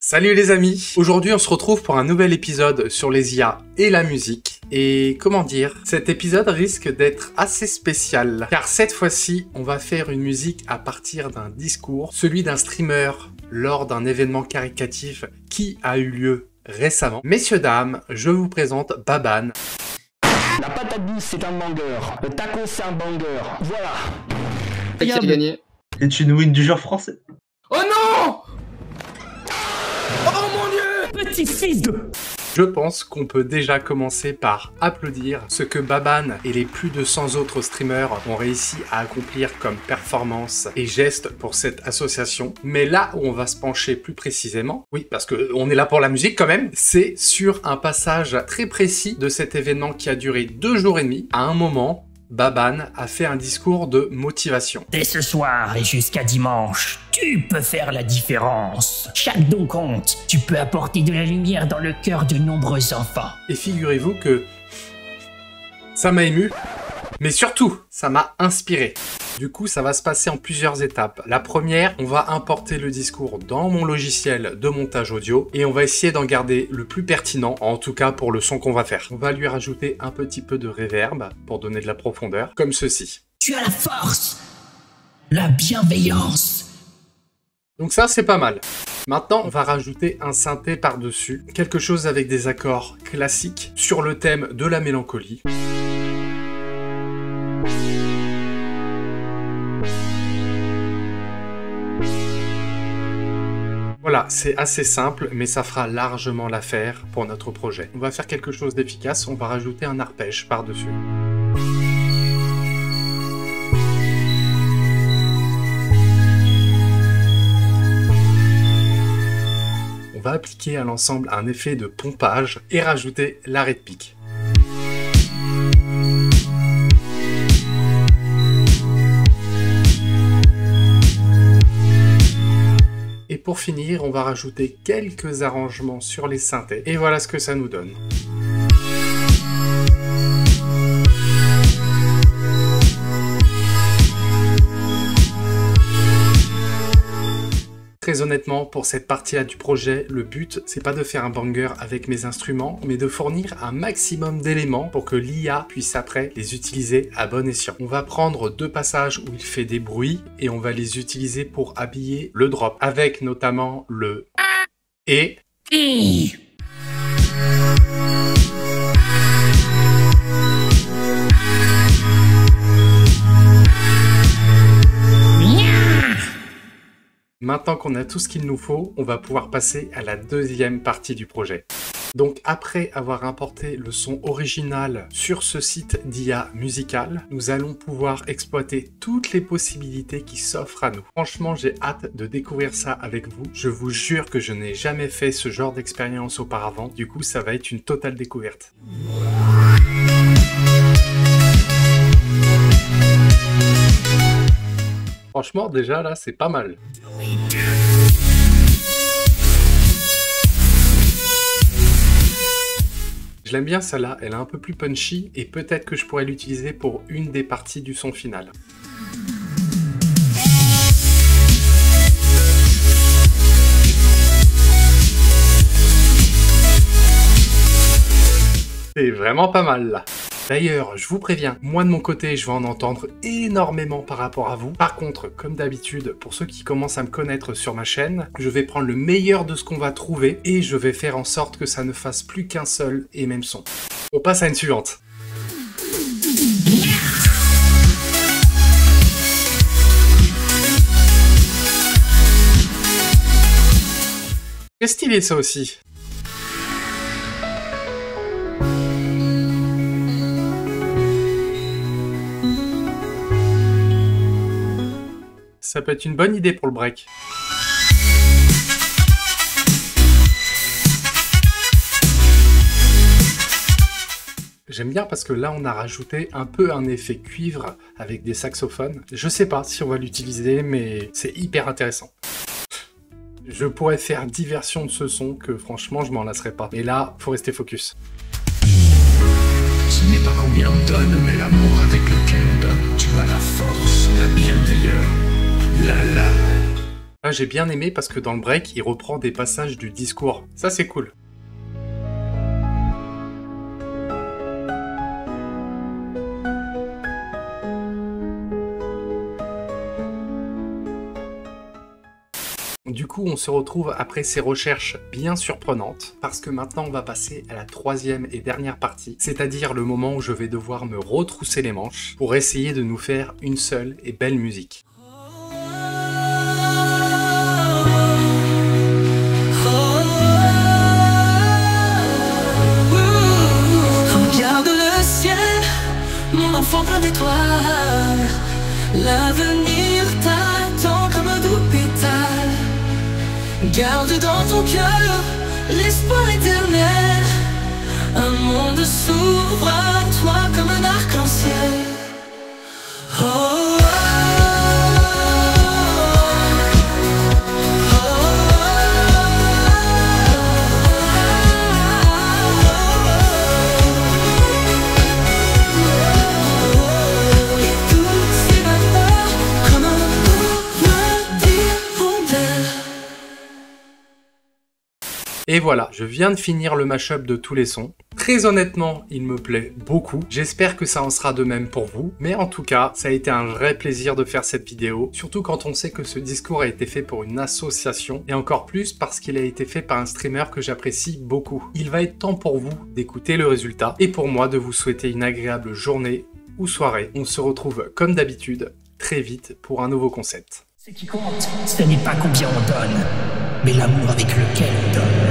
Salut les amis! Aujourd'hui on se retrouve pour un nouvel épisode sur les IA et la musique. Et comment dire, cet épisode risque d'être assez spécial, car cette fois-ci on va faire une musique à partir d'un discours, celui d'un streamer lors d'un événement caritatif qui a eu lieu récemment. Messieurs, dames, je vous présente Baban. La patate douce c'est un banger, le taco c'est un banger, voilà. Qui a gagné? C'est une win du genre français. Oh non! Oh mon dieu! Petit fils de... Je pense qu'on peut déjà commencer par applaudir ce que Baban et les plus de 100 autres streamers ont réussi à accomplir comme performance et gestes pour cette association. Mais là où on va se pencher plus précisément, oui, parce qu'on est là pour la musique quand même, c'est sur un passage très précis de cet événement qui a duré 2 jours et demi. À un moment, Baban a fait un discours de motivation. Dès ce soir et jusqu'à dimanche, tu peux faire la différence. Chaque don compte. Tu peux apporter de la lumière dans le cœur de nombreux enfants. Et figurez-vous que ça m'a ému, mais surtout, ça m'a inspiré. Du coup, ça va se passer en plusieurs étapes. La première, on va importer le discours dans mon logiciel de montage audio et on va essayer d'en garder le plus pertinent, en tout cas pour le son qu'on va faire. On va lui rajouter un petit peu de reverb pour donner de la profondeur, comme ceci. Tu as la force, la bienveillance. Donc ça, c'est pas mal. Maintenant, on va rajouter un synthé par-dessus, quelque chose avec des accords classiques sur le thème de la mélancolie. Voilà, c'est assez simple, mais ça fera largement l'affaire pour notre projet. On va faire quelque chose d'efficace, on va rajouter un arpège par-dessus. On va appliquer à l'ensemble un effet de pompage et rajouter l'arrêt de pique. Et pour finir, on va rajouter quelques arrangements sur les synthés. Et voilà ce que ça nous donne. Très honnêtement, pour cette partie-là du projet, le but, c'est pas de faire un banger avec mes instruments, mais de fournir un maximum d'éléments pour que l'IA puisse après les utiliser à bon escient. On va prendre 2 passages où il fait des bruits et on va les utiliser pour habiller le drop, avec notamment le et. Maintenant qu'on a tout ce qu'il nous faut, on va pouvoir passer à la deuxième partie du projet. Donc après avoir importé le son original sur ce site d'IA musical, nous allons pouvoir exploiter toutes les possibilités qui s'offrent à nous. Franchement, j'ai hâte de découvrir ça avec vous. Je vous jure que je n'ai jamais fait ce genre d'expérience auparavant. Du coup, ça va être une totale découverte. Franchement, déjà là, c'est pas mal. Je l'aime bien celle-là, elle est un peu plus punchy et peut-être que je pourrais l'utiliser pour une des parties du son final. C'est vraiment pas mal là. D'ailleurs, je vous préviens, moi de mon côté, je vais en entendre énormément par rapport à vous. Par contre, comme d'habitude, pour ceux qui commencent à me connaître sur ma chaîne, je vais prendre le meilleur de ce qu'on va trouver et je vais faire en sorte que ça ne fasse plus qu'un seul et même son. On passe à une suivante. C'est stylé ça aussi. Ça peut être une bonne idée pour le break. J'aime bien parce que là on a rajouté un peu un effet cuivre avec des saxophones. Je sais pas si on va l'utiliser, mais c'est hyper intéressant. Je pourrais faire 10 versions de ce son que franchement je m'en lasserai pas. Et là, faut rester focus. Ce n'est pas combien on donne, mais l'amour avec lequel on donne. Tu as la force, la bienveillance. Ah, j'ai bien aimé parce que dans le break, il reprend des passages du discours. Ça, c'est cool. Du coup, on se retrouve après ces recherches bien surprenantes, parce que maintenant on va passer à la troisième et dernière partie, c'est-à-dire le moment où je vais devoir me retrousser les manches pour essayer de nous faire une seule et belle musique. Regarde le ciel, mon enfant plein d'étoiles, l'avenir t'attend comme un doux pétale. Garde dans ton cœur l'espoir éternel. Un monde s'ouvre à toi comme un arc-en-ciel. Oh, Et voilà, je viens de finir le mashup de tous les sons. Très honnêtement, il me plaît beaucoup. J'espère que ça en sera de même pour vous. Mais en tout cas, ça a été un vrai plaisir de faire cette vidéo. Surtout quand on sait que ce discours a été fait pour une association. Et encore plus parce qu'il a été fait par un streamer que j'apprécie beaucoup. Il va être temps pour vous d'écouter le résultat. Et pour moi de vous souhaiter une agréable journée ou soirée. On se retrouve comme d'habitude très vite pour un nouveau concept. Ce qui compte, ce n'est pas combien on donne, mais l'amour avec lequel on donne.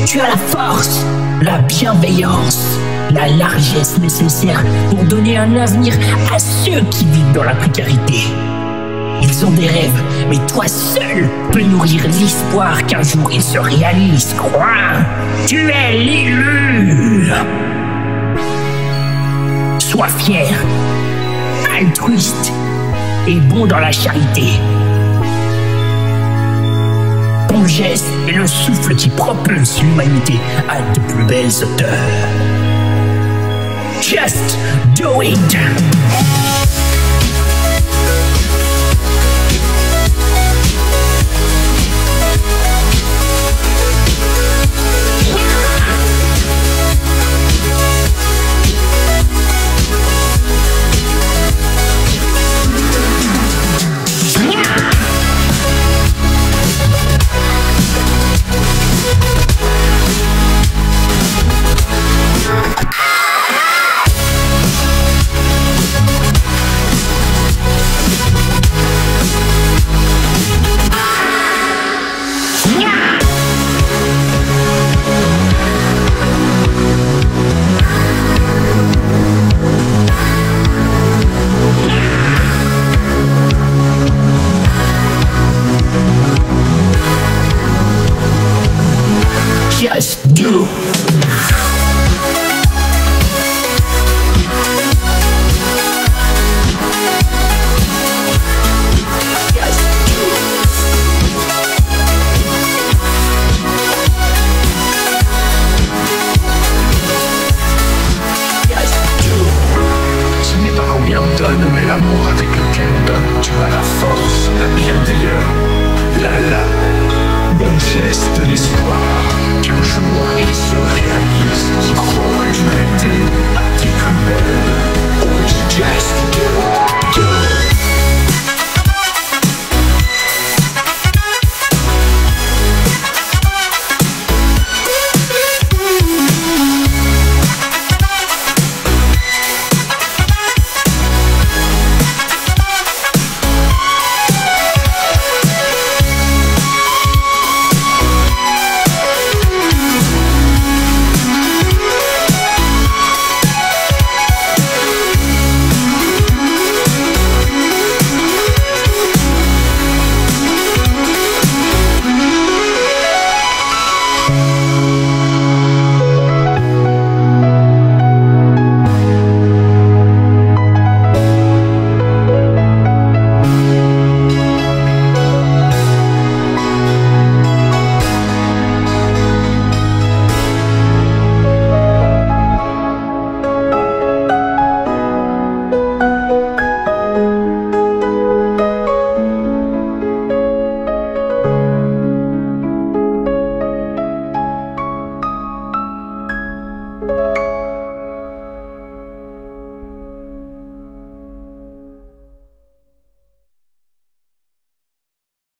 Tu as la force, la bienveillance, la largesse nécessaire pour donner un avenir à ceux qui vivent dans la précarité. Ils ont des rêves, mais toi seul peux nourrir l'espoir qu'un jour ils se réalisent. Crois, tu es l'élu. Sois fier, altruiste et bon dans la charité. Ton geste est le souffle qui propulse l'humanité à de plus belles hauteurs. Just do it! Just do. Ce n'est pas combien on donne, mais l'amour avec lequel on donne. Tu as la force, la bienveillance, la bon geste, l'espoir qu'un jour il se réalise.